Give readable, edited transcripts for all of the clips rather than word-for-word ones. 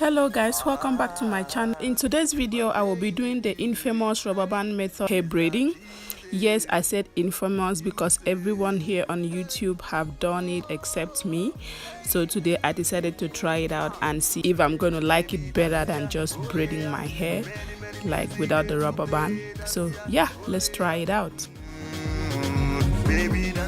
Hello guys, welcome back to my channel. In today's video I will be doing the infamous rubber band method hair braiding. Yes, I said infamous because everyone here on YouTube have done it except me. So today I decided to try it out and see if I'm going to like it better than just braiding my hair like without the rubber band. So yeah, let's try it out.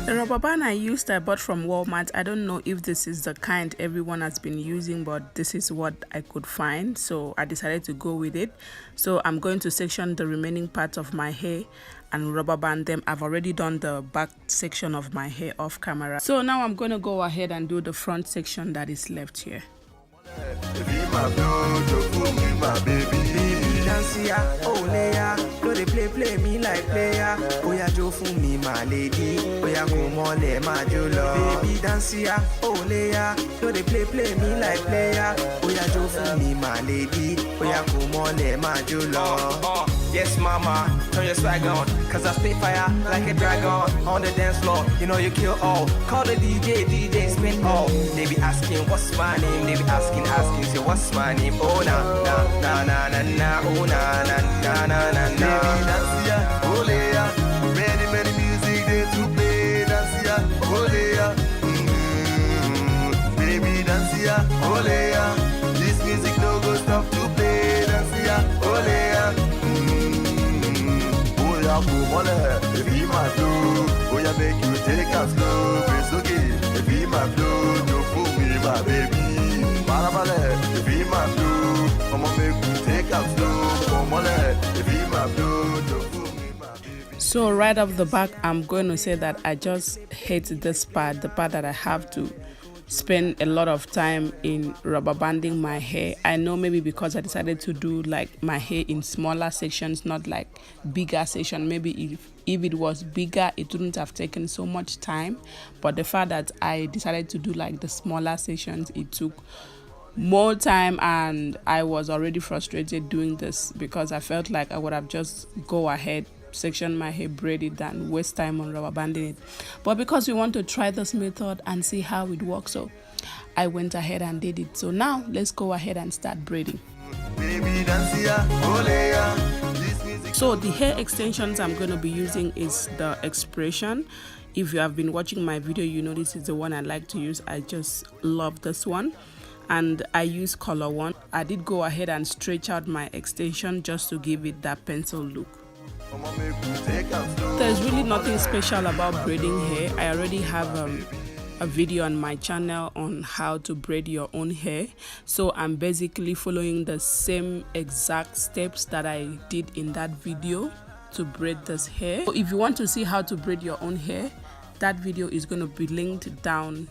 The rubber band I used, I bought from Walmart. I don't know if this is the kind everyone has been using, but this is what I could find, so I decided to go with it. So I'm going to section the remaining parts of my hair and rubber band them. I've already done the back section of my hair off camera, so now I'm going to go ahead and do the front section that is left here. Oleyah, no they play me like player. Oya jo fun me my lady. Oya ko mole ma jo lo. Baby dance ya, Oleyah, no they play me like player. Oya jo fun me my lady. Oya ko mole ma jo lo. Yes mama, turn your swag on, cause I spit fire like a dragon on the dance floor. You know you kill all. Call the DJ spin all. They be asking what's my name. They be asking say what's my name. Oh na oh na. Baby dance ya, Oleyah. Many music they to play. Dance ya, Oleyah. Baby dance ya, Oleyah. This music no go stop to play. Dance ya, Oleyah. Oya go mole, if he my flow. Oya make you take a slow. It's okay, if he my flow. Don't fool me, my baby. Marabale, if he my flow. I'ma make you take a slow. So right off the back, I'm going to say that I just hate this part, the part that I have to spend a lot of time in rubber banding my hair. I know maybe because I decided to do like my hair in smaller sections, not like bigger section. Maybe if it was bigger, it wouldn't have taken so much time. But the fact that I decided to do like the smaller sections, it took more time, and I was already frustrated doing this because I felt like I would have just go ahead, section my hair, braid it, than waste time on rubber banding it. But because we want to try this method and see how it works, so I went ahead and did it. So now let's go ahead and start braiding. So the hair extensions I'm going to be using is the Expression. If you have been watching my video, you know this is the one I like to use. I just love this one. And I use color 1. I did go ahead and stretch out my extension just to give it that pencil look. There's really nothing special about braiding hair. I already have a video on my channel on how to braid your own hair, so I'm basically following the same exact steps that I did in that video to braid this hair. So if you want to see how to braid your own hair, that video is going to be linked down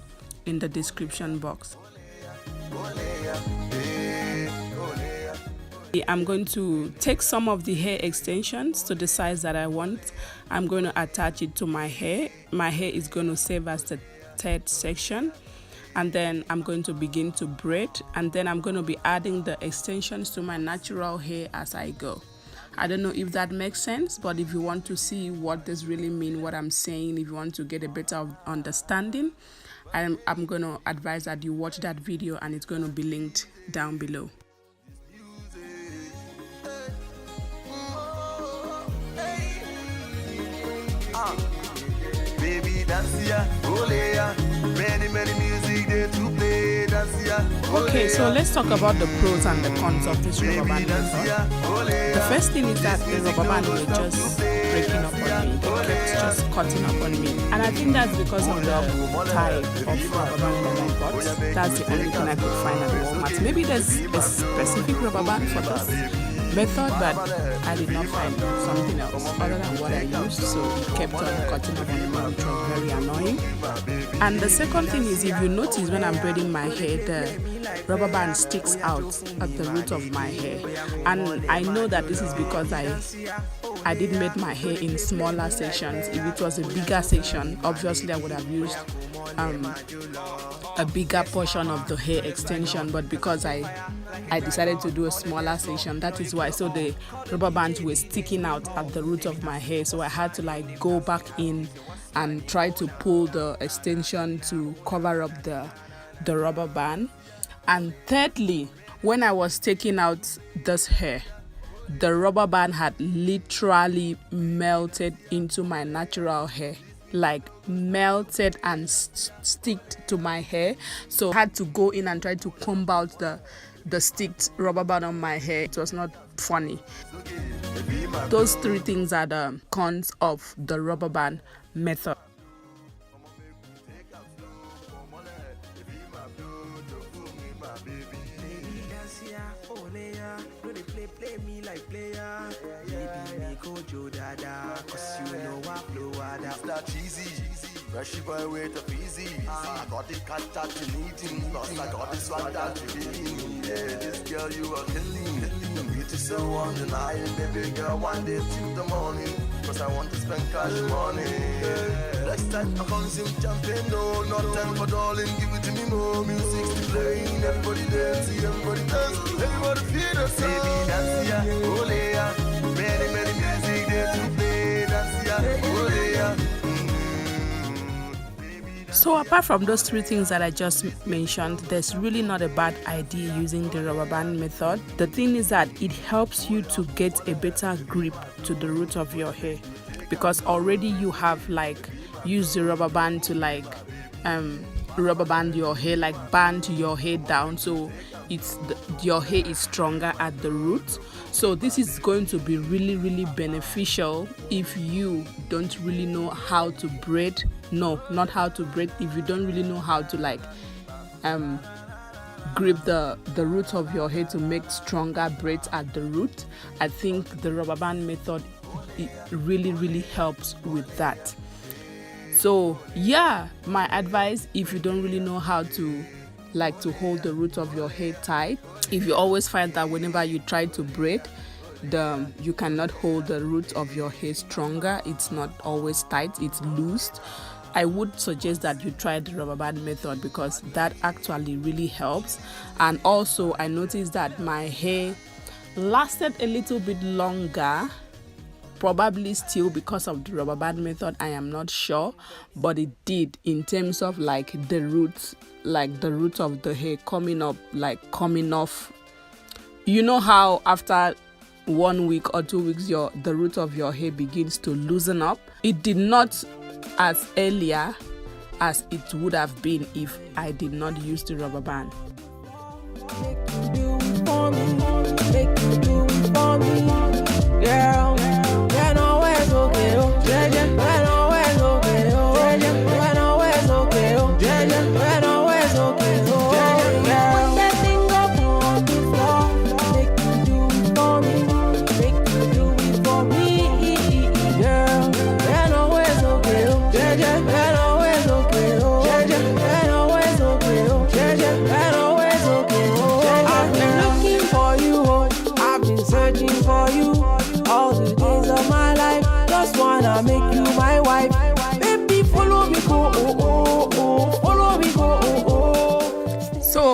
in the description box. I'm going to take some of the hair extensions to the size that I want. I'm going to attach it to my hair. My hair is going to serve as the third section, and then I'm going to begin to braid, and then I'm going to be adding the extensions to my natural hair as I go. I don't know if that makes sense, but if you want to see what this really means, what I'm saying, if you want to get a better understanding, I'm going to advise that you watch that video, and it's going to be linked down below. Baby dance ya, Oleyah. Many music there to play. Dance ya, okay, so let's talk about the pros and the cons of this rubber band method. The first thing is that the rubber band was just breaking up on me. It kept just cutting up on me, and I think that's because of the type of rubber band that I bought. That's the only thing I could find at Walmart. Maybe there's a specific rubber band for this method, but I did not find something else other than what I used, so it kept on cutting up on me, which was very annoying. And the second thing is, if you notice when I'm braiding my hair, the rubber band sticks out at the root of my hair, and I know that this is because I did make my hair in smaller sections. If it was a bigger section, obviously I would have used a bigger portion of the hair extension, but because I decided to do a smaller section, that is why. So the rubber bands were sticking out at the root of my hair, so I had to like go back in and try to pull the extension to cover up the rubber band. And thirdly, when I was taking out this hair, the rubber band had literally melted into my natural hair, like melted and sticked to my hair. So I had to go in and try to comb out the sticked rubber band on my hair. It was not funny. Those 3 things are the cons of the rubber band method. Play me like player. Baby, me kojo dada, cause you know I blow ada. It's not cheesy, fresh boy weight up easy. I got the cat that you needing, plus I got this one that you needing. Yeah, this girl you are killing. The beauty so undeniable, baby girl. One day till the morning, cause I want to spend cash money. Next time I consume champagne, no, not time for darling. Give it to me more, music's playing. Everybody dance, everybody dance, everybody feel the same. Baby dance, yeah, Oleyah. Many, many music there to play. Dance, yeah, Oleyah. So apart from those 3 things that I just mentioned, there's really not a bad idea using the rubber band method. The thing is that it helps you to get a better grip to the root of your hair, because already you have like used the rubber band to like rubber band your hair, like band your hair down, so your hair is stronger at the root. So this is going to be really beneficial if you don't really know how to braid. No, not how to braid. If you don't really know how to like grip the root of your hair to make stronger braids at the root, I think the rubber band method, it really helps with that. So yeah, my advice, if you don't really know how to like to hold the root of your hair tight, if you always find that whenever you try to braid, you cannot hold the root of your hair stronger, it's not always tight, it's loosed, I would suggest that you try the rubber band method, because that actually really helps. And also I noticed that my hair lasted a little bit longer, probably still because of the rubber band method, I am not sure, but it did, in terms of like the roots, like the root of the hair coming up, like coming off. You know how after 1 week or 2 weeks the root of your hair begins to loosen up? It did not as earlier as it would have been if I did not use the rubber band. Make you my wife, baby, follow me, go, follow me, go,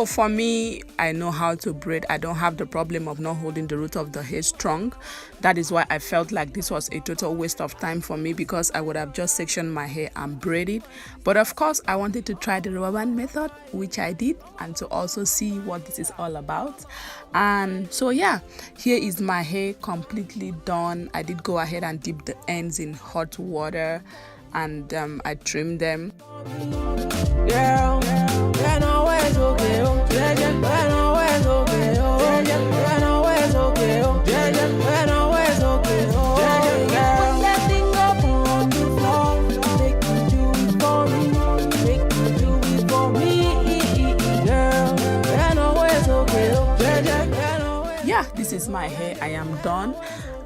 So for me, I know how to braid. I don't have the problem of not holding the root of the hair strong. That is why I felt like this was a total waste of time for me, because I would have just sectioned my hair and braided. But of course, I wanted to try the rubber band method, which I did, and to also see what this is all about. And so yeah, here is my hair completely done. I did go ahead and dip the ends in hot water, and I trimmed them. Yeah, this is my hair. I am done,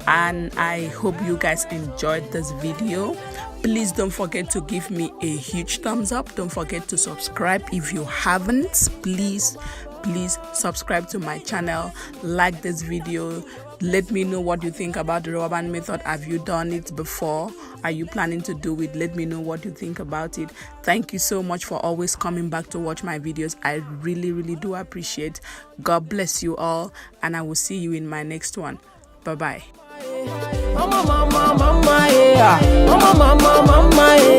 and I hope you guys enjoyed this video. Please don't forget to give me a huge thumbs up. Don't forget to subscribe if you haven't. Please subscribe to my channel, like this video. Let me know what you think about the rubber band method. Have you done it before? Are you planning to do it? Let me know what you think about it. Thank you so much for always coming back to watch my videos. I really do appreciate. God bless you all, and I will see you in my next one. Bye bye.